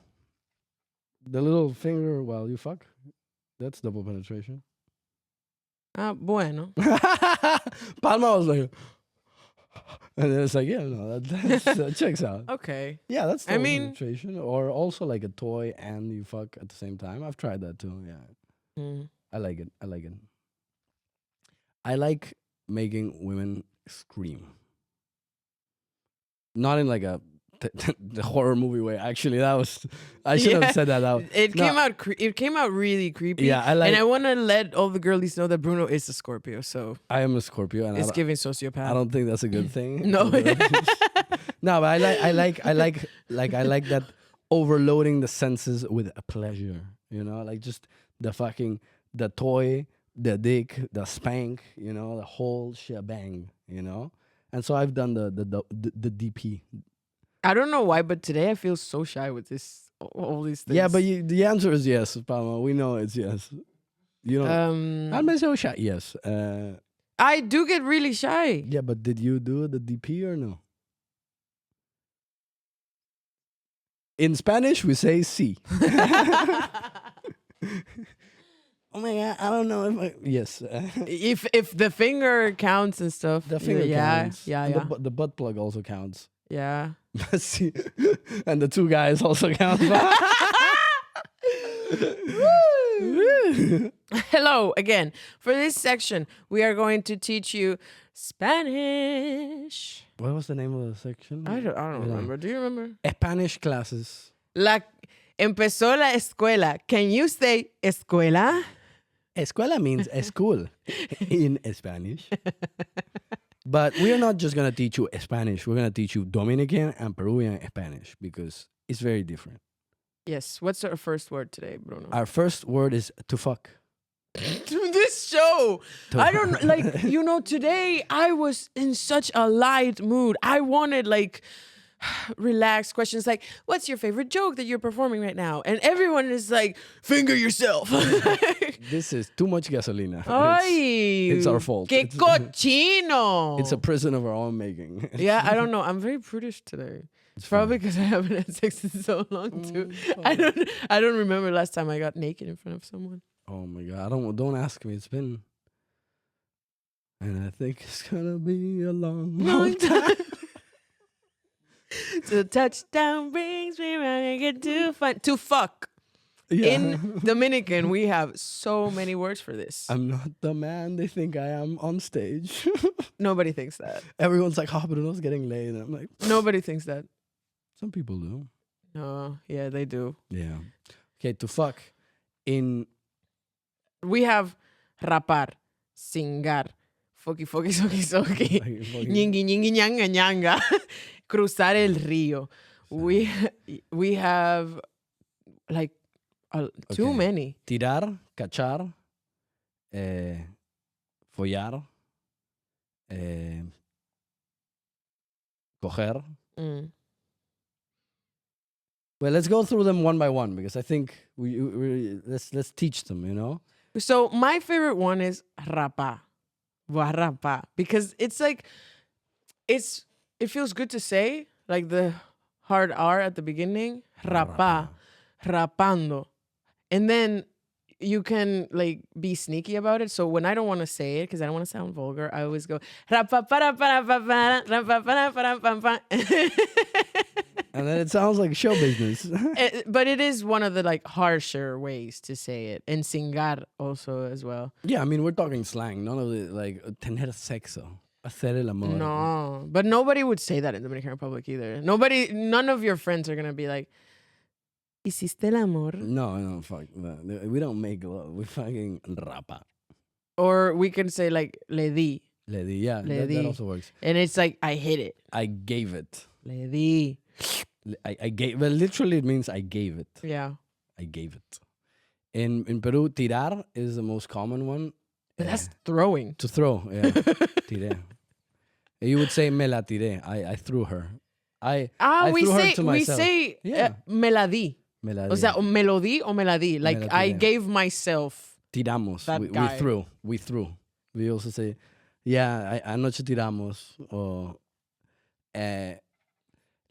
Speaker 1: The little finger while you fuck. That's double penetration.
Speaker 2: Bueno.
Speaker 1: Palma was like, and then it's like, yeah, no, that checks out.
Speaker 2: Okay.
Speaker 1: Yeah, that's double penetration. Or also like a toy and you fuck at the same time. I've tried that too. Yeah. I like it. I like making women scream. Not in like a the horror movie way. Actually, I should have said that.
Speaker 2: It came out really creepy.
Speaker 1: Yeah,
Speaker 2: and I want to let all the girlies know that Bruno is a Scorpio. So
Speaker 1: I am a Scorpio, and
Speaker 2: it's giving sociopath.
Speaker 1: I don't think that's a good thing.
Speaker 2: No,
Speaker 1: no, but I like that overloading the senses with a pleasure. You know, like just the toy, the dick, the spank. You know, the whole shebang. You know. And so I've done the DP.
Speaker 2: I don't know why, but today I feel so shy with all these things.
Speaker 1: Yeah, but the answer is yes, Palma. We know it's yes. You know, I'm so shy. Yes.
Speaker 2: I do get really shy.
Speaker 1: Yeah, but did you do the DP or no? In Spanish, we say sí. Oh my god, I don't know if yes.
Speaker 2: If the finger counts and stuff.
Speaker 1: The finger counts.
Speaker 2: Yeah.
Speaker 1: The butt plug also counts.
Speaker 2: Yeah.
Speaker 1: And the two guys also count.
Speaker 2: Hello again. For this section, we are going to teach you Spanish.
Speaker 1: What was the name of the section?
Speaker 2: I don't remember. Do you remember?
Speaker 1: Spanish classes.
Speaker 2: Empezó la escuela. Can you say escuela?
Speaker 1: Escuela means school in Spanish. But we are not just going to teach you Spanish. We're going to teach you Dominican and Peruvian Spanish because it's very different.
Speaker 2: Yes. What's our first word today, Bruno?
Speaker 1: Our first word is to fuck.
Speaker 2: This show. I don't like, today I was in such a light mood. I wanted relaxed questions like, what's your favorite joke that you're performing right now? And everyone is like, finger yourself.
Speaker 1: This is too much gasolina.
Speaker 2: Ay,
Speaker 1: it's our fault.
Speaker 2: Que cochino.
Speaker 1: It's a prison of our own making.
Speaker 2: Yeah, I don't know. I'm very prudish today. It's probably because I haven't had sex in so long too. I don't remember last time I got naked in front of someone.
Speaker 1: Oh my god! Don't ask me. It's been, and I think it's gonna be a long time.
Speaker 2: So touchdown brings me round and get to fuck.
Speaker 1: Yeah.
Speaker 2: In Dominican, we have so many words for this.
Speaker 1: I'm not the man they think I am on stage.
Speaker 2: Nobody thinks that.
Speaker 1: Everyone's like, "Oh, Bruno's getting laid," and I'm like,
Speaker 2: nobody thinks that.
Speaker 1: Some people do.
Speaker 2: No, yeah, they do.
Speaker 1: Yeah. Okay, to fuck.
Speaker 2: We have rapar, cingar, foki, soki, ñingui, ñanga, ñanga, cruzar el río. We have too many.
Speaker 1: Tirar, cachar, follar, coger. Well, let's go through them one by one because I think let's teach them,
Speaker 2: So my favorite one is rapa. Rapa. Because it's it feels good to say, like the hard R at the beginning. Rapa. Rapando. And then you can be sneaky about it. So when I don't want to say it, because I don't want to sound vulgar, I always go rapa para para para rapa para para para.
Speaker 1: And then it sounds like show business.
Speaker 2: But it is one of the harsher ways to say it. And cingar also as well.
Speaker 1: Yeah, I mean, we're talking slang. None of the tener sexo. Hacer el amor.
Speaker 2: No, but nobody would say that in the Dominican Republic either. None of your friends are going to be like, ¿hiciste el amor?
Speaker 1: No, fuck that. We don't make love. We fucking rapa.
Speaker 2: Or we can say le di.
Speaker 1: Le di, yeah. That also works.
Speaker 2: And it's like, I hit it.
Speaker 1: I gave it.
Speaker 2: Le di.
Speaker 1: I gave, well, literally it means I gave it.
Speaker 2: Yeah.
Speaker 1: I gave it. In Peru, tirar is the most common one.
Speaker 2: But that's throwing.
Speaker 1: To throw, yeah. Tiré. You would say me la tiré. I threw her. I threw her to myself.
Speaker 2: We say me la di.
Speaker 1: Me la di.
Speaker 2: O sea, melody o me la di. Like,
Speaker 1: me la
Speaker 2: I gave myself.
Speaker 1: Tiramos. We threw. We also say, yeah, anoche tiramos. Or,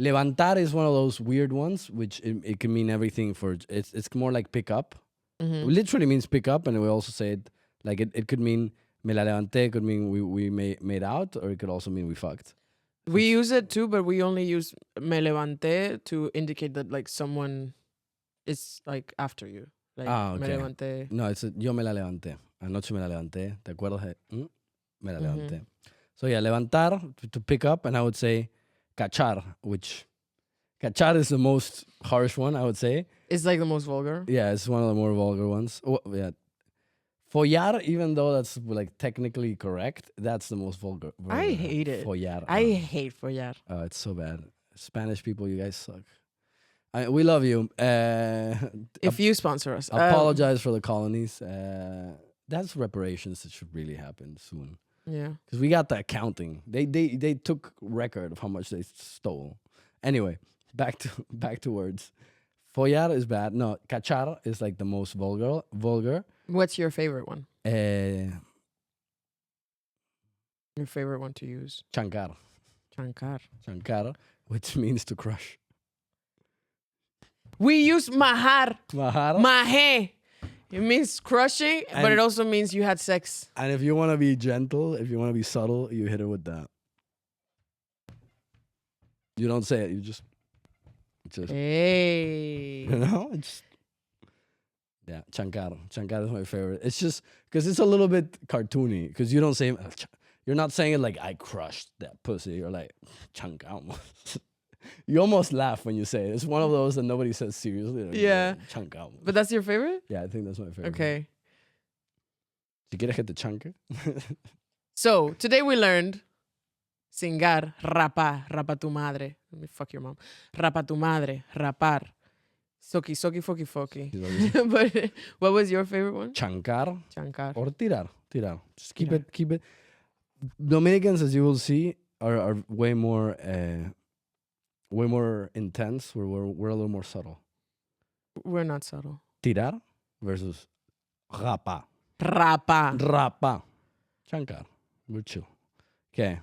Speaker 1: levantar is one of those weird ones, which it can mean everything for, it's more like pick up.
Speaker 2: Mm-hmm.
Speaker 1: It literally means pick up, and we also say it, like it could mean, me la levanté could mean we made out, or it could also mean we fucked.
Speaker 2: We use it too, but we only use me levanté to indicate that someone is after you. Like,
Speaker 1: okay.
Speaker 2: Me levanté.
Speaker 1: No, it's yo me la levanté. Anoche me la levanté. ¿Te acuerdas? Me la levanté. So yeah, levantar, to pick up, and I would say cachar, which cachar is the most harsh one, I would say.
Speaker 2: It's the most vulgar.
Speaker 1: Yeah, it's one of the more vulgar ones. Oh, yeah. Follar, even though that's technically correct, that's the most vulgar.
Speaker 2: I hate it.
Speaker 1: Follar.
Speaker 2: I hate follar.
Speaker 1: Oh, it's so bad. Spanish people, you guys suck. We love you.
Speaker 2: If you sponsor us.
Speaker 1: Apologize for the colonies. That's reparations that should really happen soon.
Speaker 2: Yeah.
Speaker 1: Because we got the accounting. They took record of how much they stole. Anyway, back to words. Follar is bad. No, cachar is the most vulgar.
Speaker 2: What's your favorite one?
Speaker 1: Your
Speaker 2: favorite one to use?
Speaker 1: Chancar. Chancar, which means to crush.
Speaker 2: We use mahar.
Speaker 1: Mahar?
Speaker 2: Mahe. It means crushing, but it also means you had sex.
Speaker 1: And if you want to be gentle, if you want to be subtle, you hit it with that. You don't say it. You just
Speaker 2: hey.
Speaker 1: Yeah, chancar. Chancar is my favorite. It's just because it's a little bit cartoony. Because you don't say, you're not saying it like I crushed that pussy. You're like chancar. You almost laugh when you say it. It's one of those that nobody says seriously.
Speaker 2: Yeah.
Speaker 1: Chancar.
Speaker 2: But that's your favorite?
Speaker 1: Yeah, I think that's my favorite.
Speaker 2: Okay.
Speaker 1: Si quieres que te chanque.
Speaker 2: So today we learned cingar, rapa tu madre. Let me fuck your mom. Rapa tu madre, rapar. Soki, foki. But what was your favorite one?
Speaker 1: Chancar
Speaker 2: Chancar.
Speaker 1: or tirar. Just keep
Speaker 2: Tirar.
Speaker 1: it. Dominicans, as you will see, are way more intense. We're a little more subtle.
Speaker 2: We're not subtle.
Speaker 1: Tirar versus rapa.
Speaker 2: Rapa.
Speaker 1: Chancar. We're chill. Okay.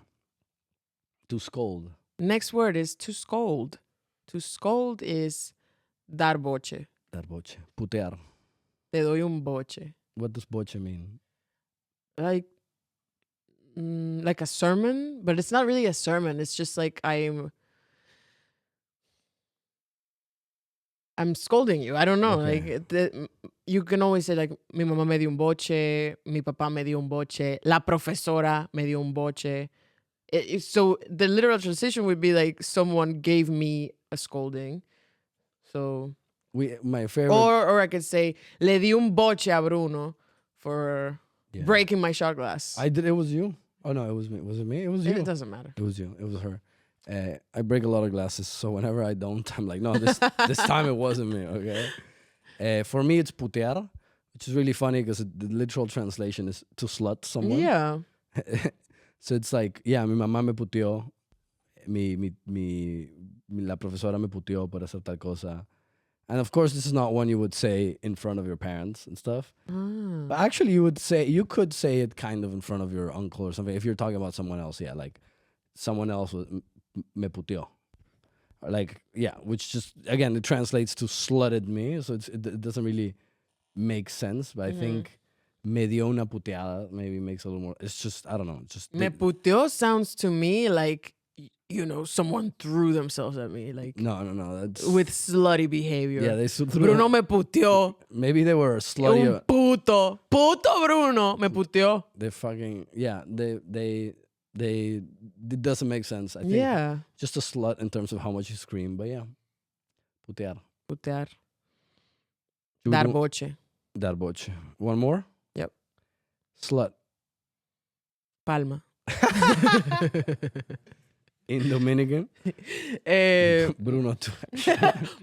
Speaker 1: To scold.
Speaker 2: Next word is to scold. To scold is dar boche.
Speaker 1: Dar boche. Putear.
Speaker 2: Te doy un boche.
Speaker 1: What does boche mean?
Speaker 2: Like a sermon, but it's not really a sermon. It's just like I'm scolding you. I don't know.
Speaker 1: Okay.
Speaker 2: Like you can always say like mi mamá me dio un boche, mi papá me dio un boche, la profesora me dio un boche. So the literal translation would be like someone gave me a scolding. So
Speaker 1: My favorite.
Speaker 2: or I could say le di un boche a Bruno for
Speaker 1: Yeah.
Speaker 2: breaking my shot glass.
Speaker 1: I did. It was you. Oh no, it was me. Was it me? It was you.
Speaker 2: It doesn't matter.
Speaker 1: It was you. It was her. I break a lot of glasses, so whenever I don't, I'm like, no, this time it wasn't me. Okay. For me, it's putear, which is really funny because the literal translation is to slut someone.
Speaker 2: Yeah.
Speaker 1: So it's like, yeah, mi mamá me puteó, la profesora me puteó por hacer tal cosa. And of course, this is not one you would say in front of your parents and stuff. But actually, you could say it kind of in front of your uncle or something. If you're talking about someone else, yeah, like someone else me puteó. Or like, yeah, which just, again, it translates to slutted me. So it doesn't really make sense. But I think me dio una puteada maybe makes a little more. It's just, I don't know. Just
Speaker 2: Me puteó sounds to me like, someone threw themselves at me. Like,
Speaker 1: no. That's
Speaker 2: with slutty behavior.
Speaker 1: yeah. They threw
Speaker 2: Bruno me puteó.
Speaker 1: Maybe they were slutty.
Speaker 2: Un puto. Puto Bruno me puteó.
Speaker 1: They fucking yeah. They it doesn't make sense. I think
Speaker 2: Yeah.
Speaker 1: just a slut in terms of how much you scream. But yeah, putear.
Speaker 2: Putear.
Speaker 1: Should we
Speaker 2: Dar
Speaker 1: do-
Speaker 2: boche.
Speaker 1: Dar boche. One more.
Speaker 2: Yep.
Speaker 1: Slut.
Speaker 2: Palma.
Speaker 1: In Dominican,
Speaker 2: Eh,
Speaker 1: Bruno too.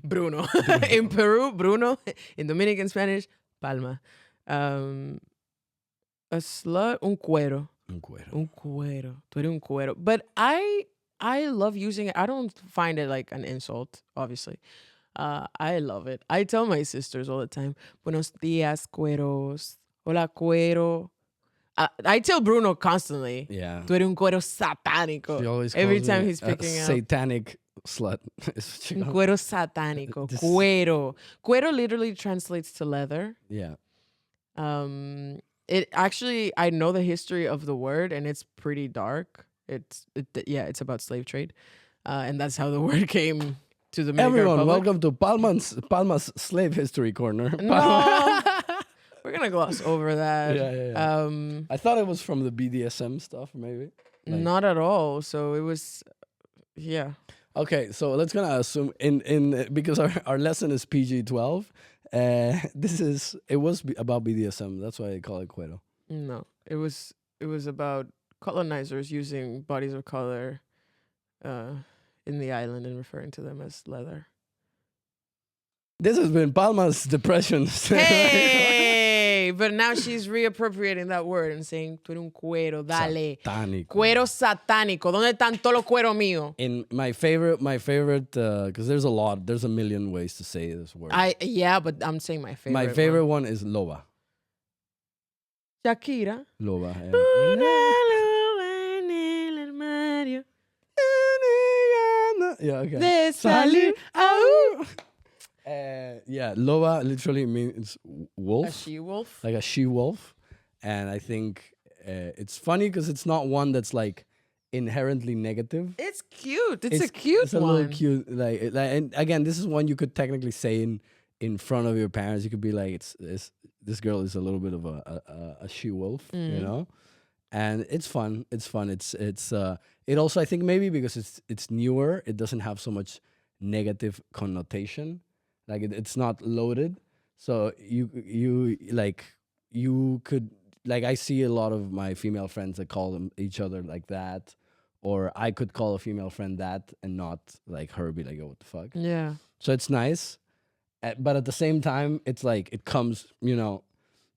Speaker 2: Bruno. In Peru, Bruno. In Dominican Spanish, palma. A slut, un cuero.
Speaker 1: Un cuero.
Speaker 2: Un cuero. Tú eres un cuero. But I love using it. I don't find it like an insult, obviously. I love it. I tell my sisters all the time, buenos días, cueros. Hola, cuero. I tell Bruno constantly,
Speaker 1: Yeah.
Speaker 2: tú eres un cuero satánico.
Speaker 1: She always
Speaker 2: Every
Speaker 1: calls
Speaker 2: time
Speaker 1: me
Speaker 2: he's
Speaker 1: a
Speaker 2: picking up.
Speaker 1: satanic slut. is what she
Speaker 2: Un
Speaker 1: calls-
Speaker 2: cuero satánico.
Speaker 1: This-
Speaker 2: Cuero. Cuero literally translates to leather.
Speaker 1: Yeah.
Speaker 2: It actually, I know the history of the word, and it's pretty dark. It's about slave trade, and that's how the word came to the Dominican
Speaker 1: Everyone,
Speaker 2: Republic.
Speaker 1: welcome to Palma's slave history corner.
Speaker 2: No, we're gonna gloss over that.
Speaker 1: Yeah. I thought it was from the BDSM stuff, maybe. Like-
Speaker 2: Not at all. So it was, yeah.
Speaker 1: Okay, so let's gonna assume in because our lesson is PG-12. It was about BDSM. That's why I call it cuero.
Speaker 2: No, it was about colonizers using bodies of color in the island and referring to them as leather.
Speaker 1: This has been Palma's depression.
Speaker 2: Hey, but now she's reappropriating that word and saying, tú eres un cuero, dale.
Speaker 1: Satánico.
Speaker 2: Cuero satánico. ¿Dónde están todos los cueros míos?
Speaker 1: In my favorite, because there's a million ways to say this word.
Speaker 2: Yeah, but I'm saying my favorite.
Speaker 1: My favorite one is loba.
Speaker 2: Shakira.
Speaker 1: Loba. Yeah, okay.
Speaker 2: De salir. Au.
Speaker 1: Yeah, loba literally means wolf.
Speaker 2: A she-wolf.
Speaker 1: Like a she-wolf. And I think it's funny because it's not one that's like inherently negative.
Speaker 2: It's cute. It's a cute
Speaker 1: It's a
Speaker 2: one.
Speaker 1: little cute. And again, this is one you could technically say in front of your parents. You could be like, this girl is a little bit of a she-wolf, you know? And it's fun. It's fun. It also, I think maybe because it's newer, it doesn't have so much negative connotation. Like it's not loaded. So you could like I see a lot of my female friends that call them each other like that, or I could call a female friend that and not like her be like, "Oh, what the fuck."
Speaker 2: Yeah.
Speaker 1: So it's nice, but at the same time, it's like it comes,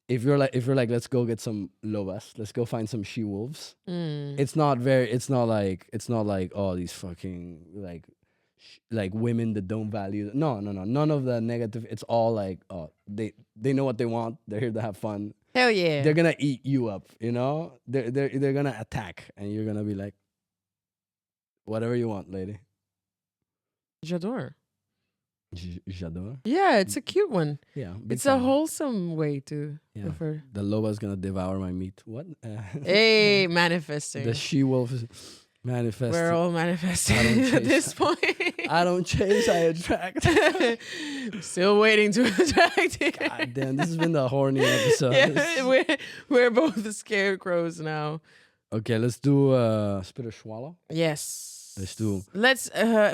Speaker 1: if you're like, let's go get some lobas, let's go find some she wolves. It's not like oh, these fucking like women that don't value. No, none of the negative. It's all like, oh, they know what they want. They're here to have fun.
Speaker 2: Hell yeah.
Speaker 1: They're gonna eat you up. They're gonna attack, and you're gonna be like, whatever you want, lady.
Speaker 2: J'adore.
Speaker 1: J'adore.
Speaker 2: Yeah, it's a cute one.
Speaker 1: Yeah,
Speaker 2: It's a wholesome way to
Speaker 1: Yeah.
Speaker 2: refer.
Speaker 1: The loba's gonna devour my meat. What?
Speaker 2: Hey, manifesting.
Speaker 1: The she wolf is manifesting.
Speaker 2: We're all manifesting
Speaker 1: chase
Speaker 2: at this
Speaker 1: that.
Speaker 2: point.
Speaker 1: I don't chase, I attract.
Speaker 2: Still waiting to attract it.
Speaker 1: God damn, this has been the horny episode.
Speaker 2: Yeah, we're both the scarecrows now.
Speaker 1: Okay, let's do spit or swallow.
Speaker 2: Yes.
Speaker 1: Let's do.
Speaker 2: Let's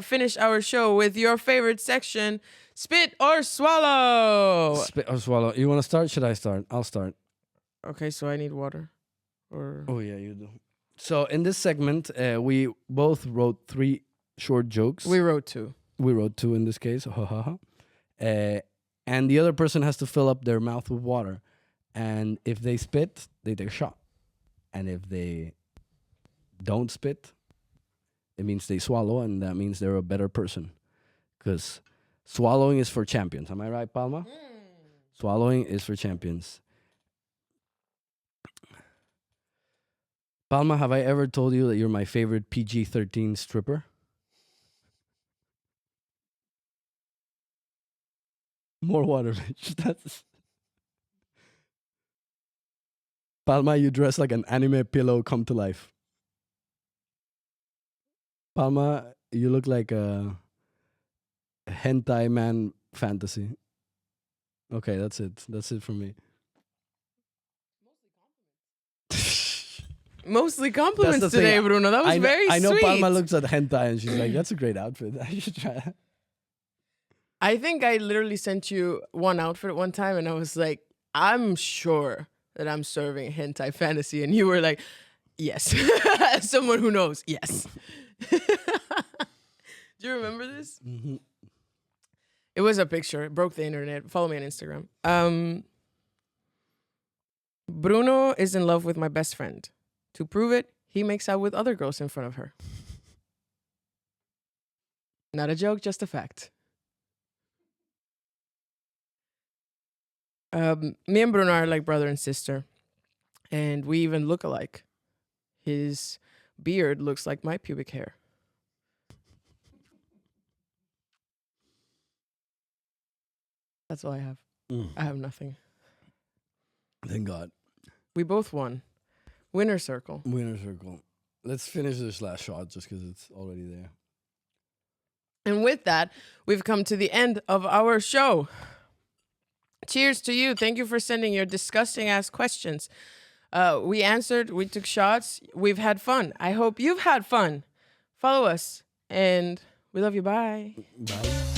Speaker 2: finish our show with your favorite section, spit or swallow.
Speaker 1: Spit or swallow. You want to start? Should I start? I'll start.
Speaker 2: Okay, so I need water. Or
Speaker 1: Oh yeah, you do. So in this segment, we both wrote 3 short jokes.
Speaker 2: we wrote 2.
Speaker 1: We wrote 2 in this case. And the other person has to fill up their mouth with water. And if they spit, they take a shot. And if they don't spit, it means they swallow, and that means they're a better person. Because swallowing is for champions. Am I right, Palma? Swallowing is for champions. Palma, have I ever told you that you're my favorite PG-13 stripper? More water, bitch. That's... Palma, you dress like an anime pillow come to life. Palma, you look like a hentai man fantasy. Okay, that's it. That's it for me.
Speaker 2: Mostly compliments
Speaker 1: the
Speaker 2: today,
Speaker 1: thing.
Speaker 2: Bruno. That was very
Speaker 1: I know
Speaker 2: sweet.
Speaker 1: Palma looks at hentai and she's like, that's a great outfit. I should try that.
Speaker 2: I think I literally sent you one outfit at one time, and I was like, I'm sure that I'm serving hentai fantasy. And you were like, yes. As someone who knows, yes. Do you remember this?
Speaker 1: Mm-hmm.
Speaker 2: It was a picture. It broke the internet. Follow me on Instagram. Bruno is in love with my best friend. To prove it, he makes out with other girls in front of her. Not a joke, just a fact. Me and Bruno are like brother and sister. And we even look alike. His beard looks like my pubic hair. That's all I have. I have nothing.
Speaker 1: Thank God.
Speaker 2: We both won. Winner circle.
Speaker 1: Winner circle. Let's finish this last shot just because it's already there.
Speaker 2: And with that, we've come to the end of our show. Cheers to you. Thank you for sending your disgusting ass questions. We answered, we took shots, we've had fun. I hope you've had fun. Follow us, and we love you. Bye.
Speaker 1: Bye.